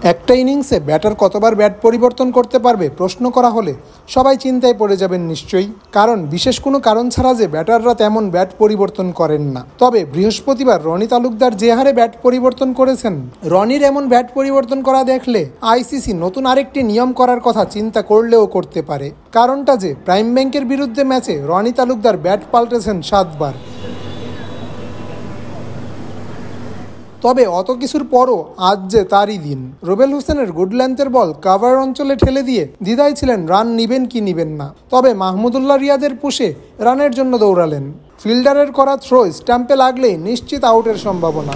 একটা ইনিংসে ব্যাটার কতবার ব্যাট পরিবর্তন করতে পারবে প্রশ্ন করা হলে সবাই চিন্তায় পড়ে যাবেন নিশ্চয়ই, কারণ বিশেষ কোনো কারণ ছাড়া যে ব্যাটাররা তেমন ব্যাট পরিবর্তন করেন না। তবে বৃহস্পতিবার রনি তালুকদার যে হারে ব্যাট পরিবর্তন করেছেন, রনির এমন ব্যাট পরিবর্তন করা দেখলে আইসিসি নতুন আরেকটি নিয়ম করার কথা চিন্তা করলেও করতে পারে। কারণটা যে প্রাইম ব্যাংকের বিরুদ্ধে ম্যাচে রনি তালুকদার ব্যাট পাল্টেছেন 7 বার। তবে অত কিছুর পরও আজ যে তারই দিন। রুবেল হোসেনের গুড লেন্থের বল কাভার অঞ্চলে ঠেলে দিয়ে দ্বিধায় ছিলেন রান নিবেন কি নিবেন না। তবে মাহমুদুল্লাহ রিয়াদের পুশে রানের জন্য দৌড়ালেন। ফিল্ডারের করা থ্রো স্ট্যাম্পে লাগলেই নিশ্চিত আউটের সম্ভাবনা।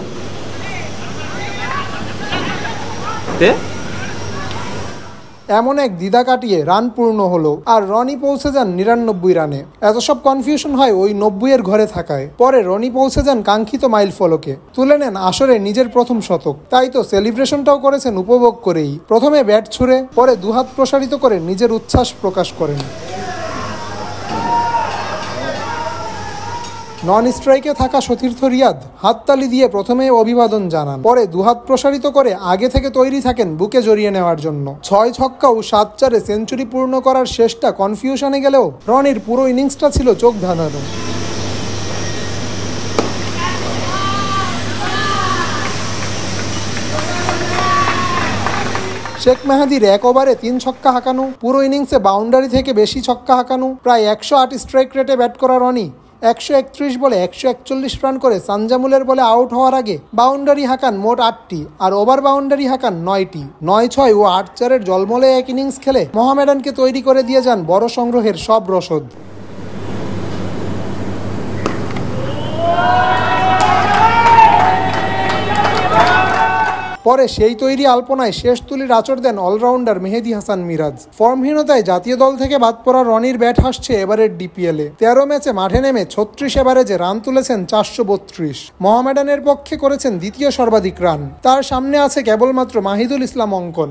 এমন এক দ্বিধা কাটিয়ে রান পূর্ণ হলো, আর রনি পৌঁছে যান 99 রানে। এত সব কনফিউশন হয় ওই 90-এর ঘরে থাকায়। পরে রনি পৌঁছে যান কাঙ্ক্ষিত মাইল ফলকে, তুলে নেন আসরে নিজের প্রথম শতক। তাই তো সেলিব্রেশনটাও করেছেন উপভোগ করেই। প্রথমে ব্যাট ছুঁড়ে, পরে দুহাত প্রসারিত করে নিজের উচ্ছ্বাস প্রকাশ করেন। নন স্ট্রাইকে থাকা সতীর্থ রিয়াদ হাততালি দিয়ে প্রথমে অভিবাদন জানান, পরে দুহাত প্রসারিত করে আগে থেকে তৈরি থাকেন বুকে জড়িয়ে নেওয়ার জন্য। 6 ছক্কা ও 7 চারে সেঞ্চুরি পূর্ণ করার শেষটা কনফিউশনে গেলেও রনির পুরো ইনিংসটা ছিল চোখ ধাঁধানো। শেখ মেহেদীর 1 ওভারে 3 ছক্কা হাঁকানো, পুরো ইনিংসে বাউন্ডারি থেকে বেশি ছক্কা হাঁকানো, প্রায় 108 স্ট্রাইক রেটে ব্যাট করা রনি 131 বলে 141 রান করে সানজামুলের বলে আউট হওয়ার আগে বাউন্ডারি হাঁকান মোট 8টি, আর ওভার বাউন্ডারি হাঁকান 9টি। 9-6 ও 8-4-এর জলমলে এক ইনিংস খেলে মোহামেডানকে তৈরি করে দিয়ে যান বড় সংগ্রহের সব রসদ। পরে সেই তৈরি আলপনায় শেষ তুলির আঁচড় দেন অলরাউন্ডার মেহেদী হাসান মিরাজ। ফর্মহীনতায় জাতীয় দল থেকে বাদ পড়া রনির ব্যাট হাসছে এবারের ডিপিএলে। 13 ম্যাচে মাঠে নেমে 36 এভারেজে রান তুলেছেন 432। মোহামেডানের পক্ষে করেছেন দ্বিতীয় সর্বাধিক রান। তার সামনে আছে কেবলমাত্র মাহিদুল ইসলাম অঙ্কন।